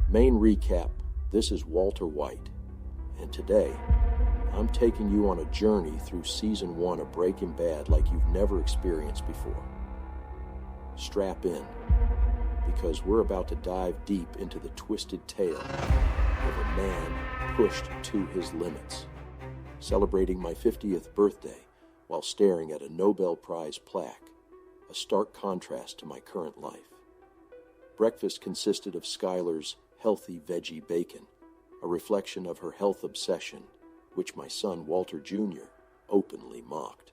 Main recap, this is Walter White, and today, I'm taking you on a journey through Season 1 of Breaking Bad like you've never experienced before. Strap in, because we're about to dive deep into the twisted tale of a man pushed to his limits, celebrating my 50th birthday while staring at a Nobel Prize plaque, a stark contrast to my current life. Breakfast consisted of Skylar's healthy veggie bacon, a reflection of her health obsession, which my son Walter Jr. openly mocked.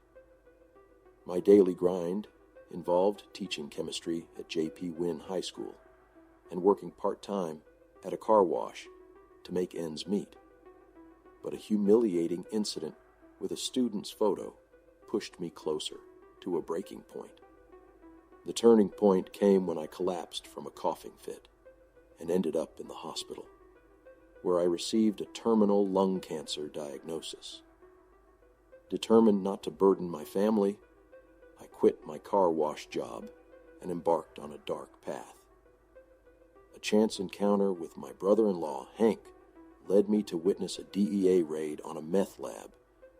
My daily grind involved teaching chemistry at J.P. Wynne High School and working part-time at a car wash to make ends meet. But a humiliating incident with a student's photo pushed me closer to a breaking point. The turning point came when I collapsed from a coughing fit and ended up in the hospital, where I received a terminal lung cancer diagnosis. Determined not to burden my family, I quit my car wash job and embarked on a dark path. A chance encounter with my brother-in-law, Hank, led me to witness a DEA raid on a meth lab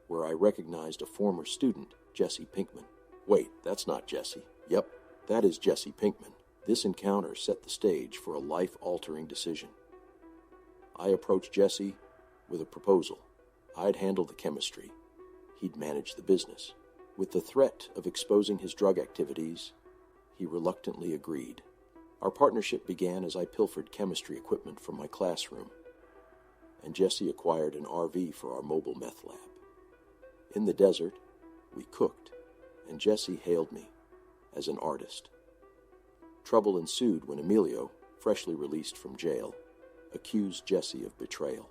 where I recognized a former student, Jesse Pinkman. Wait, that's not Jesse. Yep, that is Jesse Pinkman. This encounter set the stage for a life-altering decision. I approached Jesse with a proposal. I'd handle the chemistry. He'd manage the business. With the threat of exposing his drug activities, he reluctantly agreed. Our partnership began as I pilfered chemistry equipment from my classroom, and Jesse acquired an RV for our mobile meth lab. In the desert, we cooked, and Jesse hailed me as an artist. Trouble ensued when Emilio, freshly released from jail, accused Jesse of betrayal.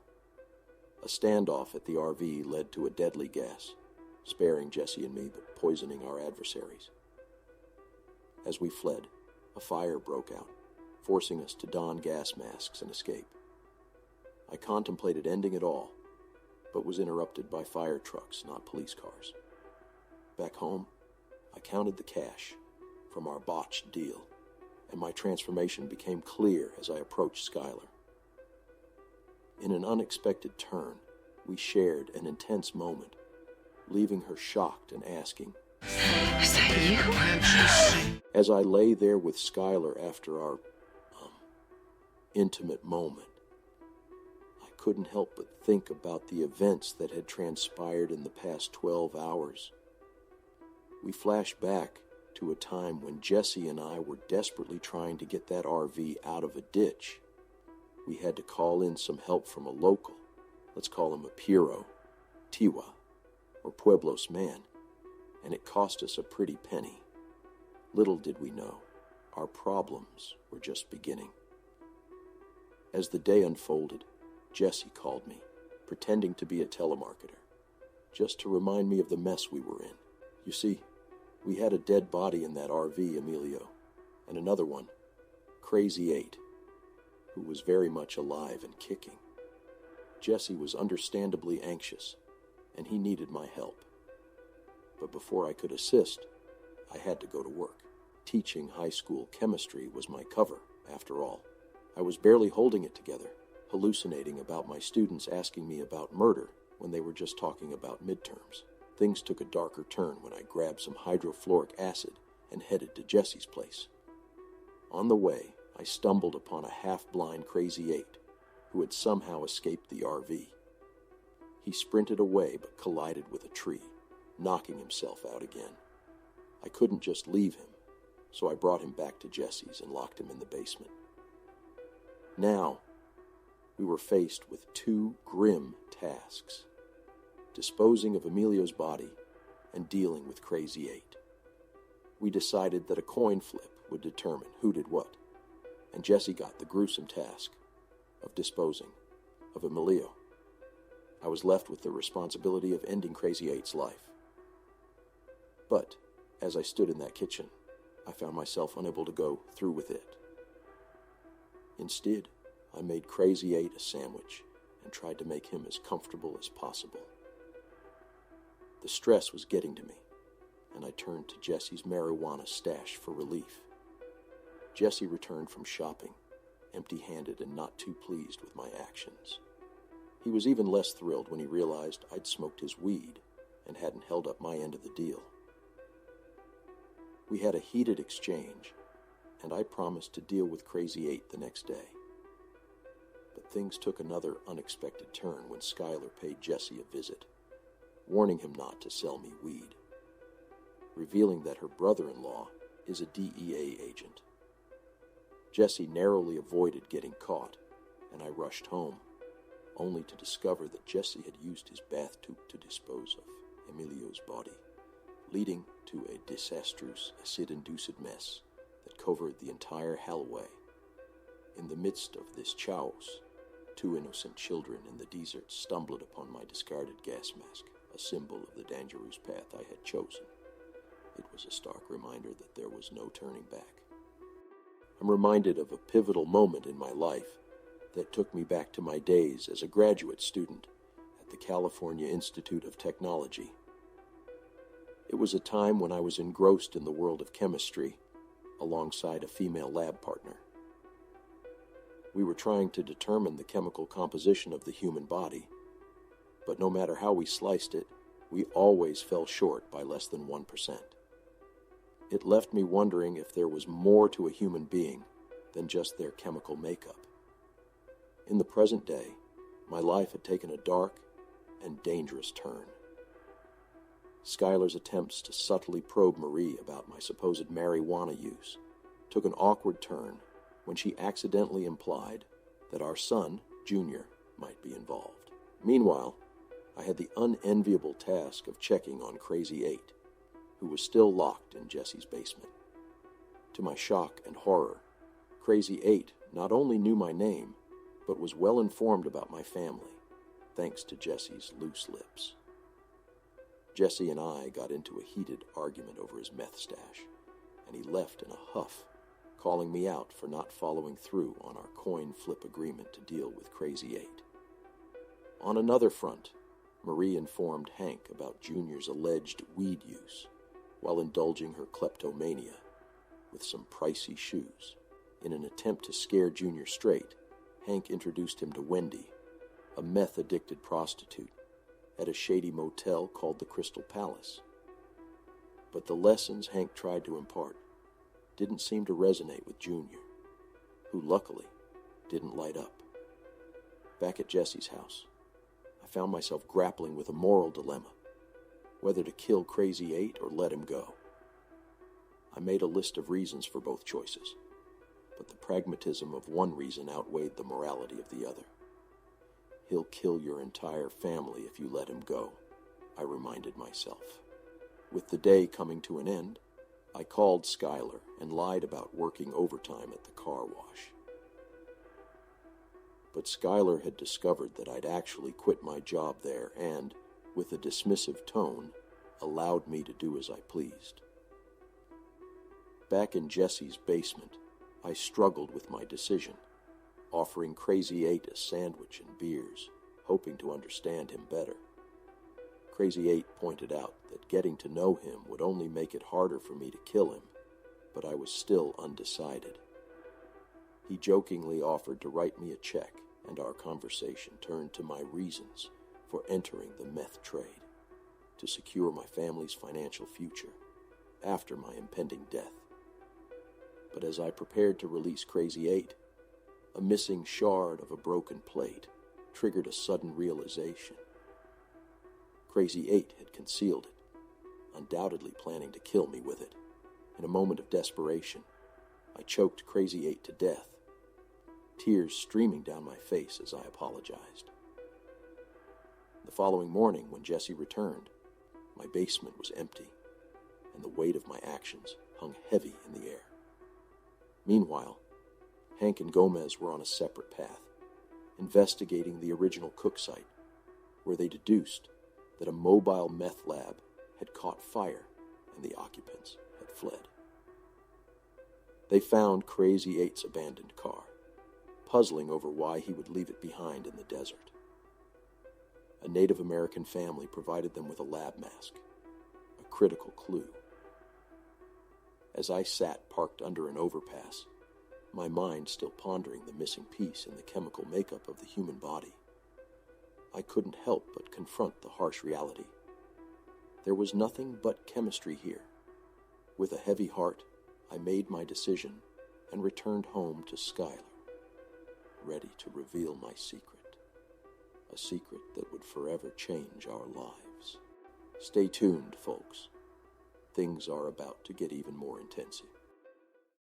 A standoff at the RV led to a deadly gas, sparing Jesse and me but poisoning our adversaries. As we fled, a fire broke out, forcing us to don gas masks and escape. I contemplated ending it all, but was interrupted by fire trucks, not police cars. Back home, I counted the cash from our botched deal, and my transformation became clear as I approached Skylar. In an unexpected turn, we shared an intense moment, leaving her shocked and asking, "Is that you?" As I lay there with Skylar after our intimate moment, I couldn't help but think about the events that had transpired in the past 12 hours. We flashed back to a time when Jesse and I were desperately trying to get that RV out of a ditch. We had to call in some help from a local, let's call him a Piro, Tiwa, or Pueblos man, and it cost us a pretty penny. Little did we know, our problems were just beginning. As the day unfolded, Jesse called me, pretending to be a telemarketer, just to remind me of the mess we were in. You see, we had a dead body in that RV, Emilio, and another one, Crazy 8, who was very much alive and kicking. Jesse was understandably anxious, and he needed my help. But before I could assist, I had to go to work. Teaching high school chemistry was my cover, after all. I was barely holding it together, hallucinating about my students asking me about murder when they were just talking about midterms. Things took a darker turn when I grabbed some hydrofluoric acid and headed to Jesse's place. On the way, I stumbled upon a half-blind Crazy 8 who had somehow escaped the RV. He sprinted away but collided with a tree, knocking himself out again. I couldn't just leave him, so I brought him back to Jesse's and locked him in the basement. Now, we were faced with two grim tasks: disposing of Emilio's body and dealing with Crazy 8. We decided that a coin flip would determine who did what, and Jesse got the gruesome task of disposing of Emilio. I was left with the responsibility of ending Crazy 8's life. But as I stood in that kitchen, I found myself unable to go through with it. Instead, I made Crazy 8 a sandwich and tried to make him as comfortable as possible. The stress was getting to me, and I turned to Jesse's marijuana stash for relief. Jesse returned from shopping empty-handed and not too pleased with my actions. He was even less thrilled when he realized I'd smoked his weed and hadn't held up my end of the deal. We had a heated exchange, and I promised to deal with Crazy 8 the next day. But things took another unexpected turn when Skylar paid Jesse a visit, warning him not to sell me weed, revealing that her brother-in-law is a DEA agent. Jesse narrowly avoided getting caught, and I rushed home, only to discover that Jesse had used his bath tube to dispose of Emilio's body, leading to a disastrous acid-induced mess that covered the entire hallway. In the midst of this chaos, 2 innocent children in the desert stumbled upon my discarded gas mask, a symbol of the dangerous path I had chosen. It was a stark reminder that there was no turning back. I'm reminded of a pivotal moment in my life that took me back to my days as a graduate student at the California Institute of Technology. It was a time when I was engrossed in the world of chemistry alongside a female lab partner. We were trying to determine the chemical composition of the human body, but no matter how we sliced it, we always fell short by less than 1%. It left me wondering if there was more to a human being than just their chemical makeup. In the present day, my life had taken a dark and dangerous turn. Skylar's attempts to subtly probe Marie about my supposed marijuana use took an awkward turn when she accidentally implied that our son, Junior, might be involved. Meanwhile, I had the unenviable task of checking on Crazy 8, who was still locked in Jesse's basement. To my shock and horror, Crazy 8 not only knew my name, but was well informed about my family, thanks to Jesse's loose lips. Jesse and I got into a heated argument over his meth stash, and he left in a huff, calling me out for not following through on our coin flip agreement to deal with Crazy 8. On another front, Marie informed Hank about Junior's alleged weed use while indulging her kleptomania with some pricey shoes. In an attempt to scare Junior straight, Hank introduced him to Wendy, a meth-addicted prostitute, at a shady motel called the Crystal Palace. But the lessons Hank tried to impart didn't seem to resonate with Junior, who luckily didn't light up. Back at Jesse's house, I found myself grappling with a moral dilemma, whether to kill Crazy 8 or let him go. I made a list of reasons for both choices, but the pragmatism of one reason outweighed the morality of the other. He'll kill your entire family if you let him go, I reminded myself. With the day coming to an end, I called Skylar and lied about working overtime at the car wash. But Skylar had discovered that I'd actually quit my job there and, with a dismissive tone, allowed me to do as I pleased. Back in Jesse's basement, I struggled with my decision, offering Crazy 8 a sandwich and beers, hoping to understand him better. Crazy 8 pointed out that getting to know him would only make it harder for me to kill him, but I was still undecided. He jokingly offered to write me a check, and our conversation turned to my reasons for entering the meth trade, to secure my family's financial future after my impending death. But as I prepared to release Crazy 8, a missing shard of a broken plate triggered a sudden realization. Crazy 8 had concealed it, undoubtedly planning to kill me with it. In a moment of desperation, I choked Crazy 8 to death, tears streaming down my face as I apologized. The following morning, when Jesse returned, my basement was empty, and the weight of my actions hung heavy in the air. Meanwhile, Hank and Gomez were on a separate path, investigating the original cook site, where they deduced that a mobile meth lab had caught fire and the occupants had fled. They found Crazy 8's abandoned car, puzzling over why he would leave it behind in the desert. A Native American family provided them with a lab mask, a critical clue. As I sat parked under an overpass, my mind still pondering the missing piece in the chemical makeup of the human body. I couldn't help but confront the harsh reality. There was nothing but chemistry here. With a heavy heart, I made my decision and returned home to Skylar, ready to reveal my secret, a secret that would forever change our lives. Stay tuned, folks. Things are about to get even more intense.